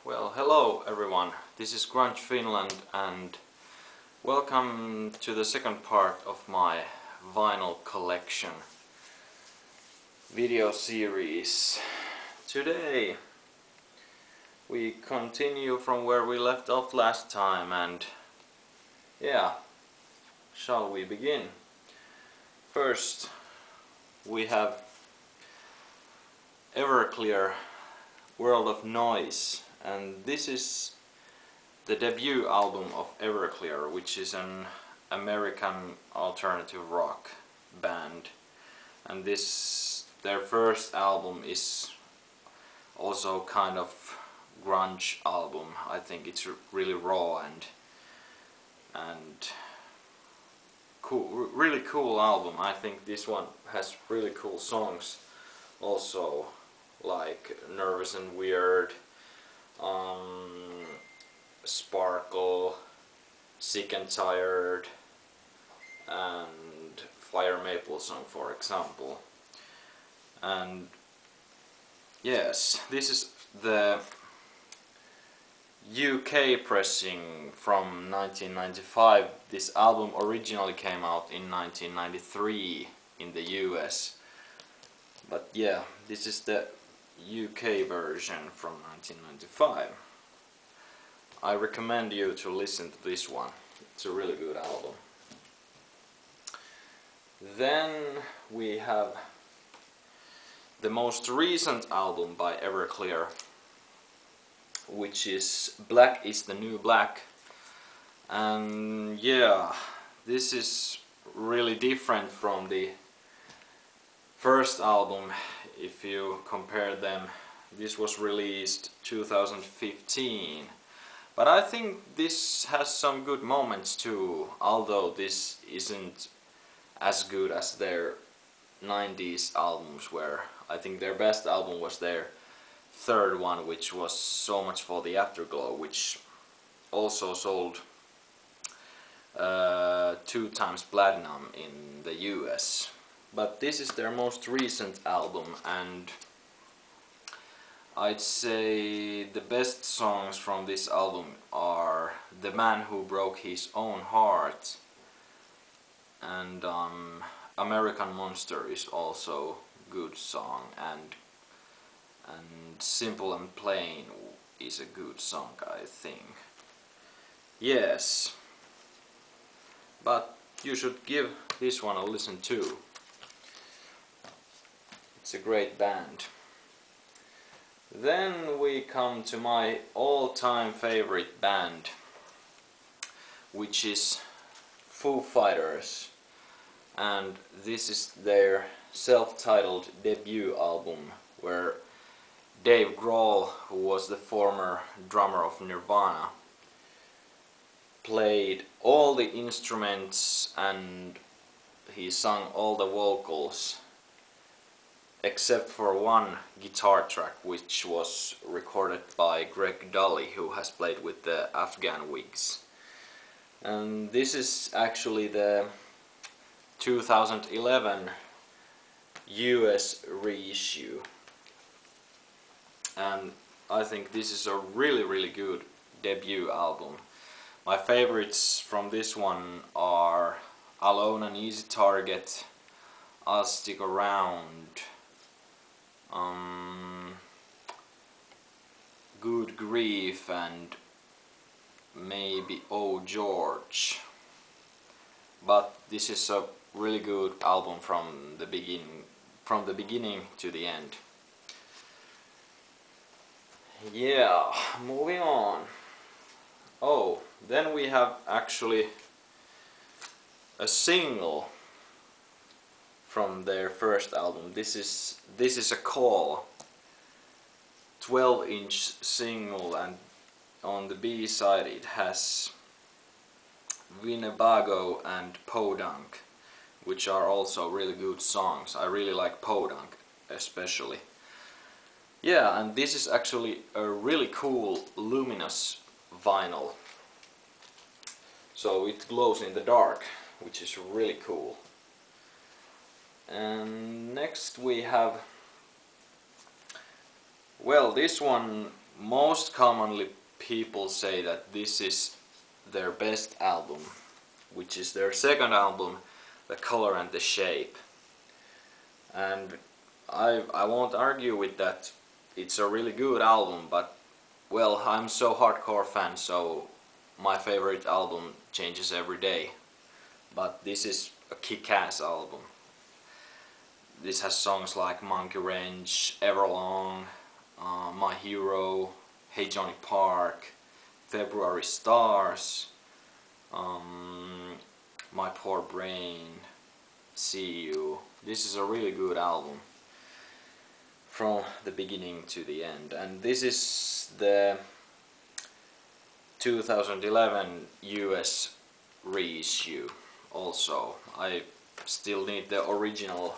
Well, hello everyone, this is Grunge Finland and welcome to the second part of my vinyl collection video series. Today we continue from where we left off last time and yeah, shall we begin? First we have Everclear World of Noise, and this is the debut album of Everclear, which is an American alternative rock band, and their first album is also kind of grunge album. I think it's really raw and cool, really cool album. I think this one has really cool songs also, like Nervous and Weird, Sparkle, Sick and Tired, and Fire Maple Song, for example. And yes, this is the UK pressing from 1995. This album originally came out in 1993 in the US. But yeah, this is the UK version from 1995. I recommend you to listen to this one. It's a really good album. Then we have the most recent album by Everclear, which is Black is the New Black. And yeah, this is really different from the first album. If you compare them, this was released 2015, but I think this has some good moments too, although this isn't as good as their 90s albums were. I think their best album was their third one, which was So Much for the Afterglow, which also sold 2 times platinum in the US. But this is their most recent album, and I'd say the best songs from this album are The Man Who Broke His Own Heart, and American Monster is also a good song, and Simple and Plain is a good song, I think. Yes, but you should give this one a listen too. It's a great band. Then we come to my all-time favorite band, which is Foo Fighters, and this is their self-titled debut album, where Dave Grohl, who was the former drummer of Nirvana, played all the instruments and he sung all the vocals, except for one guitar track, which was recorded by Greg Dully, who has played with the Afghan Wigs. And this is actually the 2011 US reissue. And I think this is a really good debut album. My favorites from this one are Alone and Easy Target, I'll Stick Around, Good Grief, and maybe Oh George. But this is a really good album from the beginning to the end. Yeah, moving on. Oh, then we have actually a single from their first album. This is a Call, 12-inch single, and on the B side it has Winnebago and Podunk, which are also really good songs. I really like Podunk especially. Yeah, and this is actually a really cool luminous vinyl, so it glows in the dark, which is really cool. And next we have, well, this one most commonly people say that this is their best album, which is their second album, The Color and the Shape. And I won't argue with that. It's a really good album, but well, I'm so hardcore fan, so my favorite album changes every day. But this is a kick-ass album. This has songs like Monkey Wrench, Everlong, My Hero, Hey Johnny Park, February Stars, My Poor Brain, See You. This is a really good album from the beginning to the end, and this is the 2011 US reissue. Also, I still need the original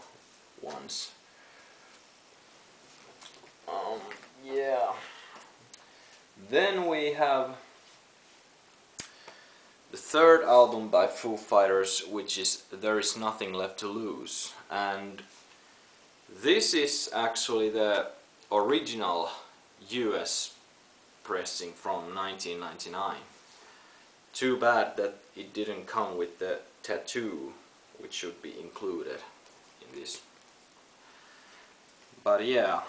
ones. Yeah. Then we have the third album by Foo Fighters, which is There Is Nothing Left to Lose, and this is actually the original US pressing from 1999. Too bad that it didn't come with the tattoo, which should be included in this. But yeah,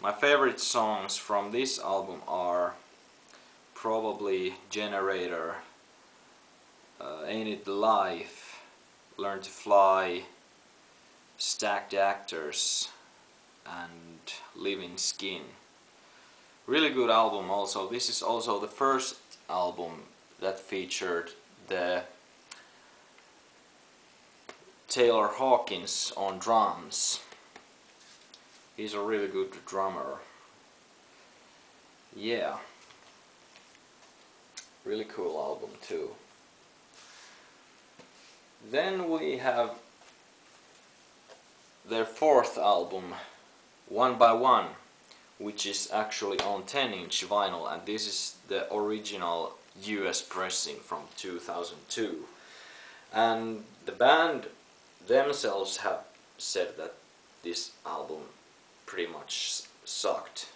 my favorite songs from this album are probably Generator, Ain't It the Life, Learn to Fly, Stacked Actors, and Living Skin. Really good album also. This is also the first album that featured the Taylor Hawkins on drums. He's a really good drummer. Yeah. Really cool album too. Then we have their fourth album, One by One, which is actually on 10-inch vinyl, and this is the original US pressing from 2002. And the band themselves have said that this album pretty much sucked,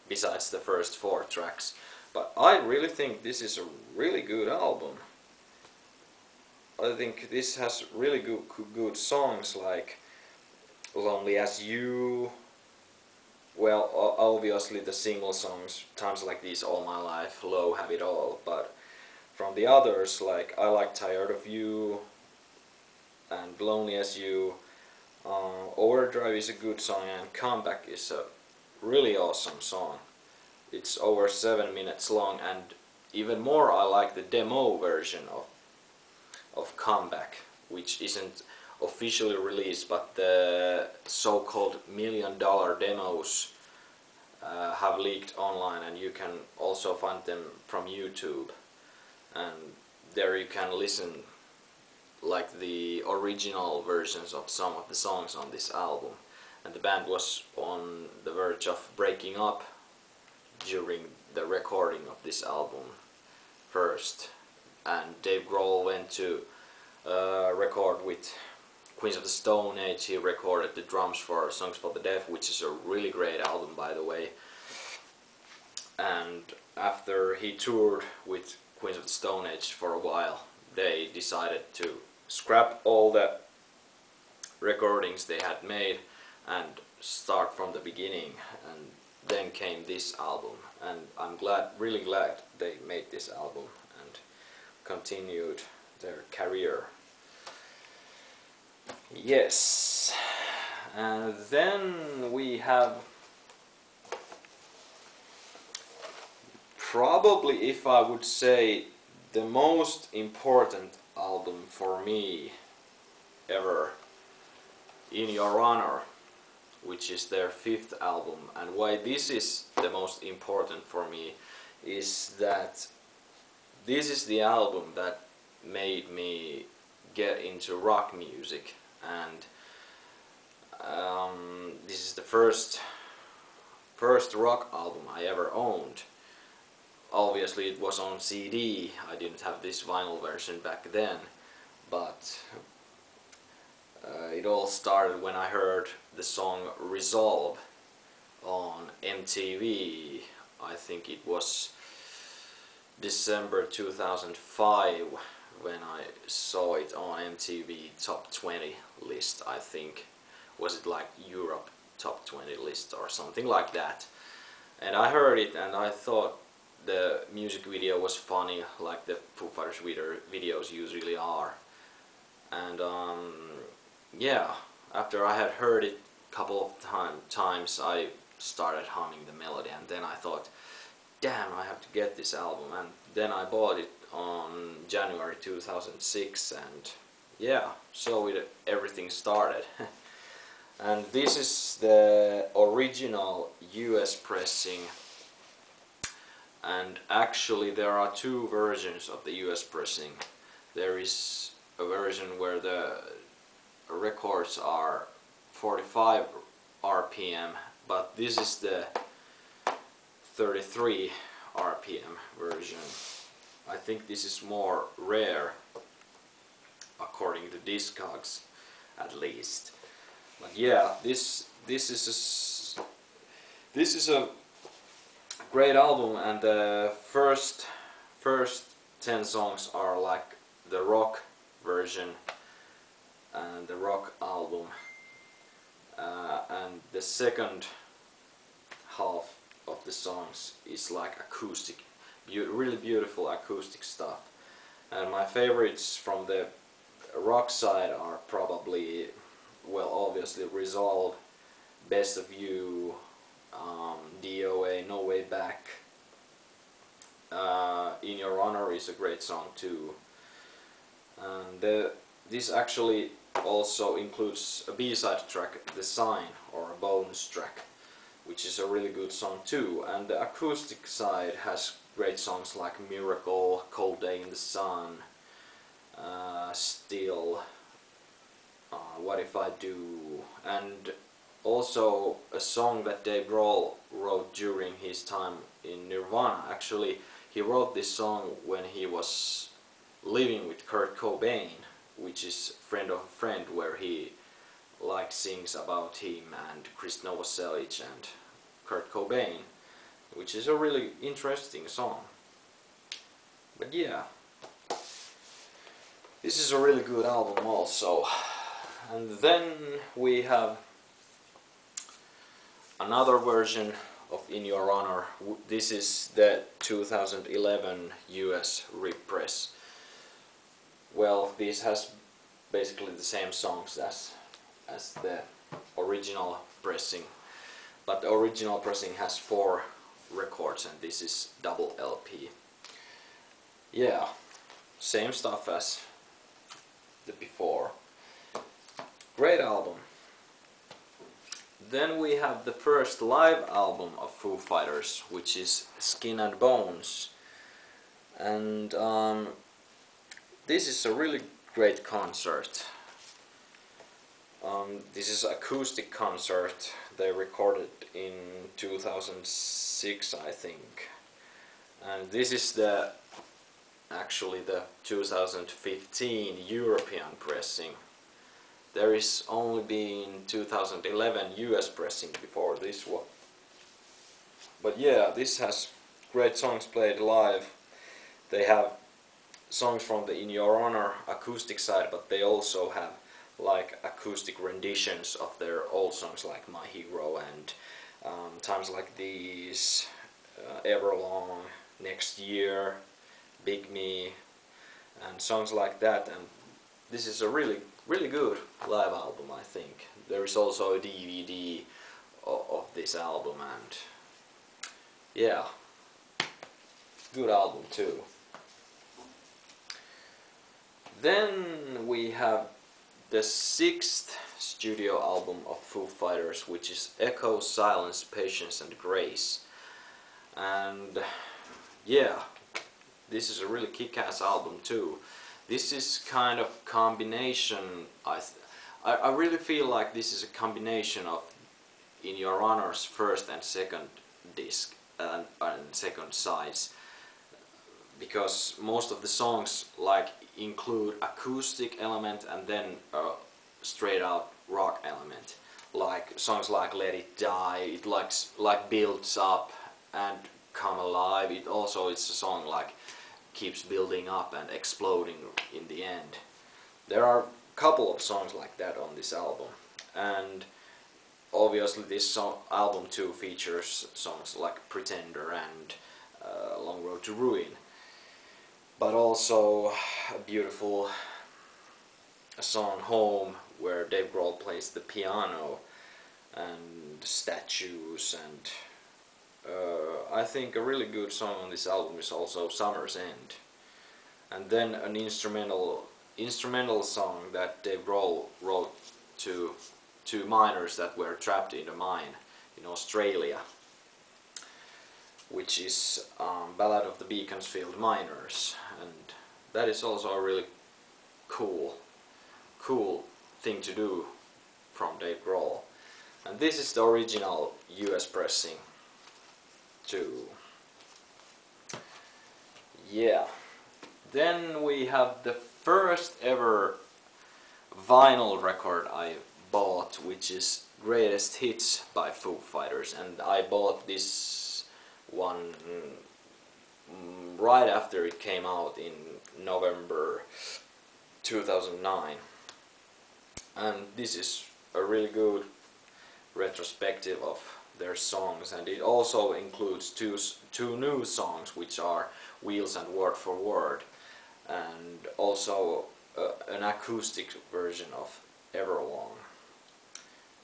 besides the first 4 tracks. But I really think this is a really good album. I think this has really good songs like Lonely as You. Well, obviously the single songs, Times Like These, All My Life, Low, Have It All. But from the others, like I Like Tired of You and Lonely as You, Overdrive is a good song, and Comeback is a really awesome song. It's over 7 minutes long, and even more I like the demo version of Comeback, which isn't officially released, but the so-called $1 million demos have leaked online, and you can also find them from YouTube, and there you can listen like the original versions of some of the songs on this album. And the band was on the verge of breaking up during the recording of this album first, and Dave Grohl went to record with Queens of the Stone Age. He recorded the drums for Songs for the Deaf, which is a really great album, by the way. And after he toured with Queens of the Stone Age for a while, they decided to scrap all the recordings they had made and start from the beginning, and then came this album. And I'm really glad they made this album and continued their career. Yes, and then we have probably, if I would say, the most important album for me ever, In Your Honor, which is their 5th album. And why this is the most important for me is that this is the album that made me get into rock music, and this is the first rock album I ever owned. Obviously it was on CD, I didn't have this vinyl version back then, but it all started when I heard the song Resolve on MTV. I think it was December 2005 when I saw it on MTV Top 20 list, I think. Was it like Europe Top 20 list or something like that? And I heard it and I thought the music video was funny, like the Foo Fighters videos usually are. And yeah, after I had heard it a couple of times, I started humming the melody, and then I thought, damn, I have to get this album. And then I bought it on January 2006, and yeah, so everything started. And this is the original US pressing, and actually there are two versions of the US pressing. There is a version where the records are 45 RPM, but this is the 33 RPM version. I think this is more rare, according to Discogs at least. But yeah, this is a great album, and the first 10 songs are like the rock version and the rock album, and the second half of the songs is like acoustic, really beautiful acoustic stuff. And my favorites from the rock side are probably, well, obviously Resolve, Best of You, DOA, No Way Back. In Your Honor is a great song too. And this actually also includes a B-side track, The Sign, or a bonus track, which is a really good song too. And the acoustic side has great songs like Miracle, Cold Day in the Sun, Still, What If I Do, and also a song that Dave Grohl wrote during his time in Nirvana. Actually, he wrote this song when he was living with Kurt Cobain, which is Friend of a Friend, where he like sings about him and Chris Novoselic and Kurt Cobain, which is a really interesting song. But yeah, this is a really good album also. And then we have another version of In Your Honor. This is the 2011 US repress. Well, this has basically the same songs as the original pressing, but the original pressing has 4 records and this is double LP. Yeah, same stuff as the before. Great album. Then we have the first live album of Foo Fighters, which is Skin and Bones. And this is a really great concert. This is an acoustic concert. They recorded in 2006, I think. And this is actually the 2015 European pressing. There is only been 2011 US pressing before this one. But yeah, this has great songs played live. They have songs from the In Your Honor acoustic side, but they also have like acoustic renditions of their old songs like My Hero and Times Like These, Everlong, Next Year, Big Me, and songs like that. And this is a really good live album, I think. There is also a DVD of this album, and yeah, good album too. Then we have the 6th studio album of Foo Fighters, which is Echo, Silence, Patience and Grace. And yeah, this is a really kick-ass album too. This is kind of combination, I really feel like this is a combination of In Your Honor's first and second disc and second sides, because most of the songs like include acoustic element and then a straight out rock element. like songs like Let It Die, it like builds up and Come Alive. It also it's a song like keeps building up and exploding in the end. There are a couple of songs like that on this album, and obviously this album too features songs like Pretender and Long Road to Ruin, but also a beautiful song Home, where Dave Grohl plays the piano, and Statues, and I think a really good song on this album is also Summer's End. And then an instrumental song that Dave Grohl wrote to two miners that were trapped in a mine in Australia, which is Ballad of the Beaconsfield Miners, and that is also a really cool thing to do from Dave Grohl. And this is the original US pressing too. Yeah. Then we have the first ever vinyl record I bought, which is Greatest Hits by Foo Fighters, and I bought this one right after it came out in November 2009. And this is a really good retrospective of their songs, and it also includes two new songs, which are Wheels and Word for Word, and also an acoustic version of Everlong.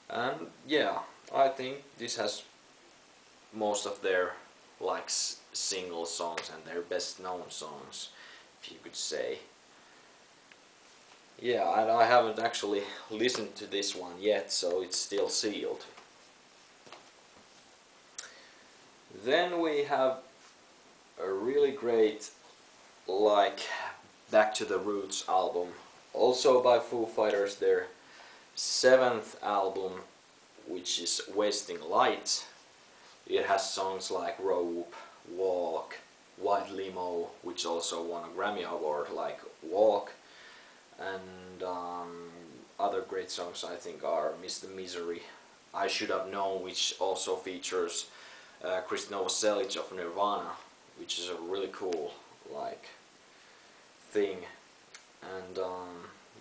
And yeah, I think this has most of their like single songs and their best known songs, if you could say. Yeah, and I haven't actually listened to this one yet, so it's still sealed. Then we have a really great like Back to the Roots album, also by Foo Fighters, their 7th album, which is Wasting Light. It has songs like Rope, Walk, White Limo, which also won a Grammy Award, like Walk, and other great songs I think are Mr. Misery, I Should Have Known, which also features Chris Novoselic of Nirvana, which is a really cool like thing. And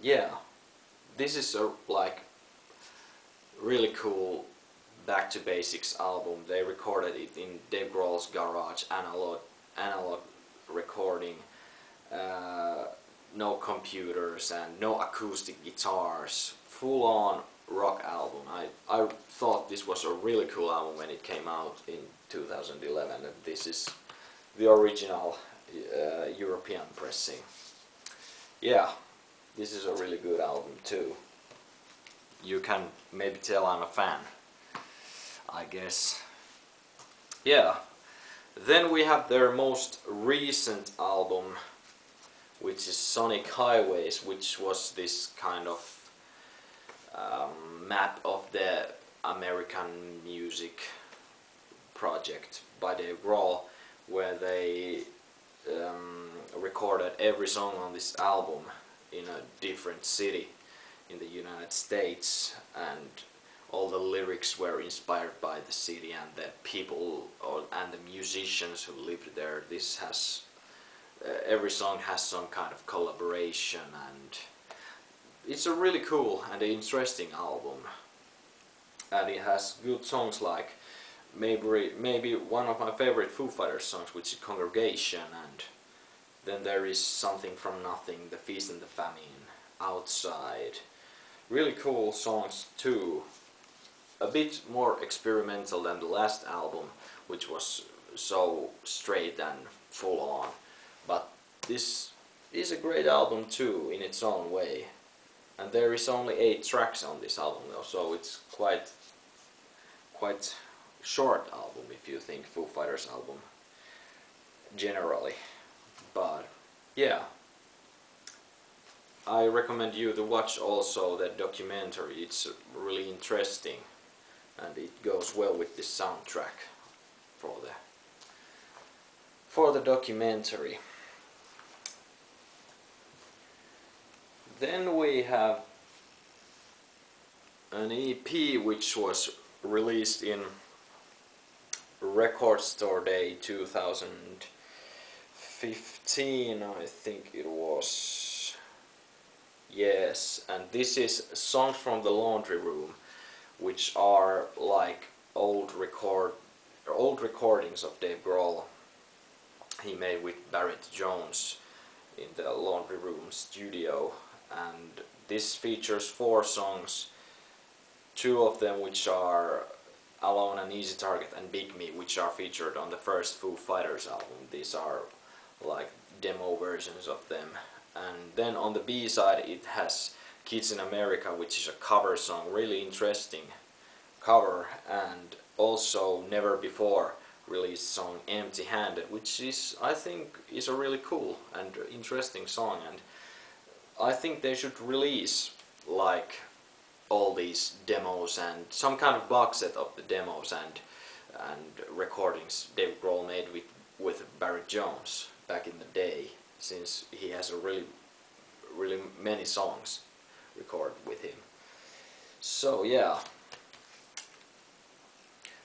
yeah, this is a like really cool Back to Basics album. They recorded it in Dave Grohl's garage, analog recording, no computers and no acoustic guitars, full on rock album. I thought this was a really cool album when it came out in 2011, and this is the original European pressing. Yeah, this is a really good album too. You can maybe tell I'm a fan, I guess. Yeah, then we have their most recent album, which is Sonic Highways, which was this kind of map of the American music project by Dave Grohl, where they recorded every song on this album in a different city in the United States, and all the lyrics were inspired by the city and the people and the musicians who lived there. This has every song has some kind of collaboration, and it's a really cool and interesting album, and it has good songs like maybe one of my favorite Foo Fighters songs, which is Congregation, and then there is Something from Nothing, The Feast and the Famine, Outside. Really cool songs too. A bit more experimental than the last album, which was so straight and full on. But this is a great album too in its own way. And there is only 8 tracks on this album though, so it's quite short album if you think Foo Fighters album generally. But yeah, I recommend you to watch also that documentary. It's really interesting, and it goes well with the soundtrack for the documentary. Then we have an EP which was released in Record Store Day 2015, I think it was. Yes, and this is Songs from the Laundry Room, which are like old recordings of Dave Grohl he made with Barrett Jones in the Laundry Room studio. And this features 4 songs, 2 of them which are Alone and Easy Target and Big Me, which are featured on the first Foo Fighters album. These are like demo versions of them. And then on the B side it has Kids in America, which is a cover song, really interesting cover, and also Never Before released song Empty Handed, which is, I think, is a really cool and interesting song, and I think they should release like all these demos and some kind of box set of the demos and recordings Dave Grohl made with Barrett Jones back in the day, since he has a really many songs recorded with him. So yeah,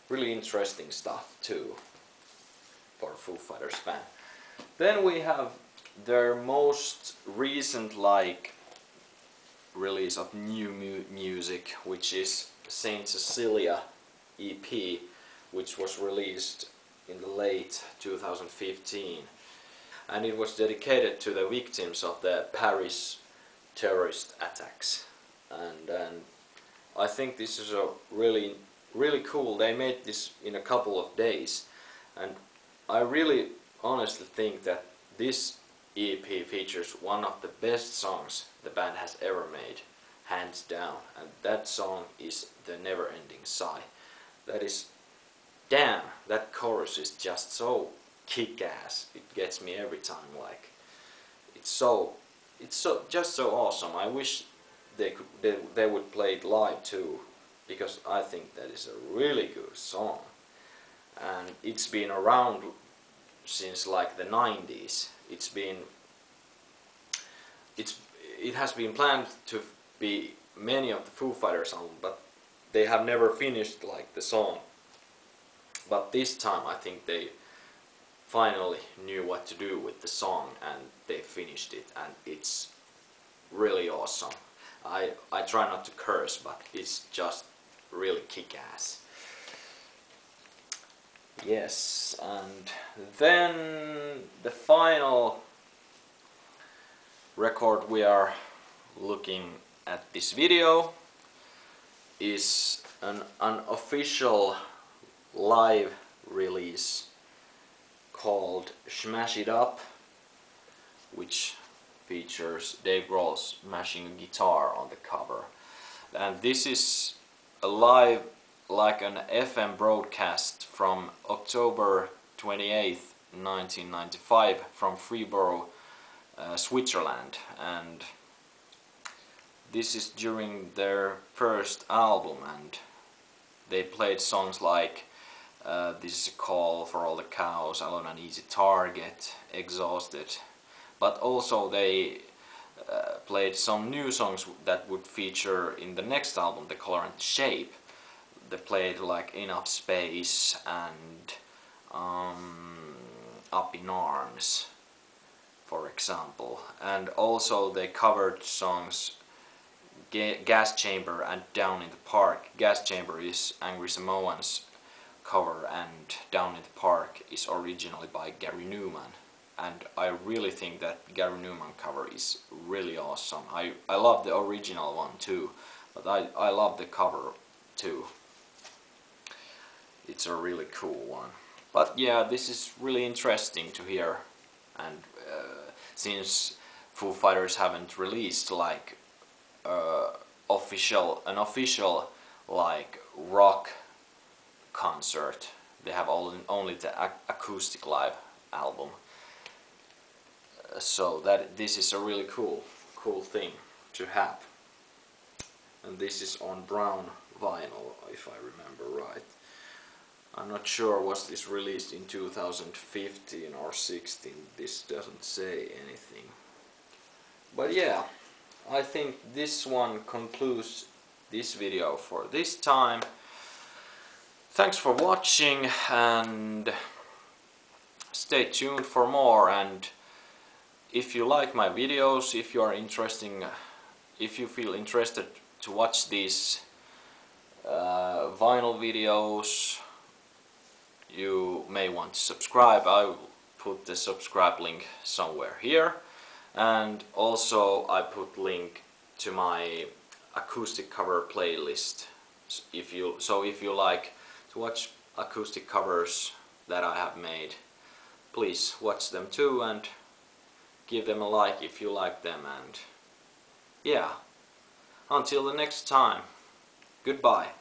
really interesting stuff too for a Foo Fighters fan. Then we have their most recent release of new music, which is Saint Cecilia EP, which was released in the late 2015, and it was dedicated to the victims of the Paris terrorist attacks. And I think this is a really cool. They made this in a couple of days, and I really honestly think that this EP features one of the best songs the band has ever made, hands down, and that song is The Never Ending Sigh. That is, damn, that chorus is just so kick-ass. It gets me every time. Like, it's just so awesome. I wish they would play it live too, because I think that is a really good song, and it's been around since like the 90s. It has been planned to be many of the Foo Fighters albums, but they have never finished like the song. But this time I think they finally knew what to do with the song, and they finished it, and it's really awesome. I try not to curse, but it's just really kick-ass. Yes, and then the final record we are looking at this video is an unofficial live release called Smash It Up, which features Dave Grohl smashing a guitar on the cover. And this is a live, like an FM broadcast from October 28th, 1995 from Fribourg, Switzerland, and this is during their first album, and they played songs like This Is a Call for All the Cows, Alone and Easy Target, Exhausted, but also they played some new songs that would feature in the next album, The Color and Shape. They played like Enough Space and Up in Arms, for example, and also they covered songs Gas Chamber and Down in the Park. Gas Chamber is Angry Samoans cover, and Down in the Park is originally by Gary Newman, and I really think that Gary Newman cover is really awesome. I love the original one too, but I love the cover too. It's a really cool one. But yeah, this is really interesting to hear, and since Foo Fighters haven't released like an official like rock concert, they have only the acoustic live album, so that this is a really cool thing to have. And this is on brown vinyl, if I remember right. I'm not sure, was this released in 2015 or 16, this doesn't say anything. But yeah, I think this one concludes this video for this time. Thanks for watching and stay tuned for more. And if you like my videos, if you feel interested to watch these vinyl videos, you may want to subscribe. I will put the subscribe link somewhere here, and also I put link to my acoustic cover playlist. If you like to watch acoustic covers that I have made, please watch them too and give them a like if you like them. And yeah, until the next time, goodbye.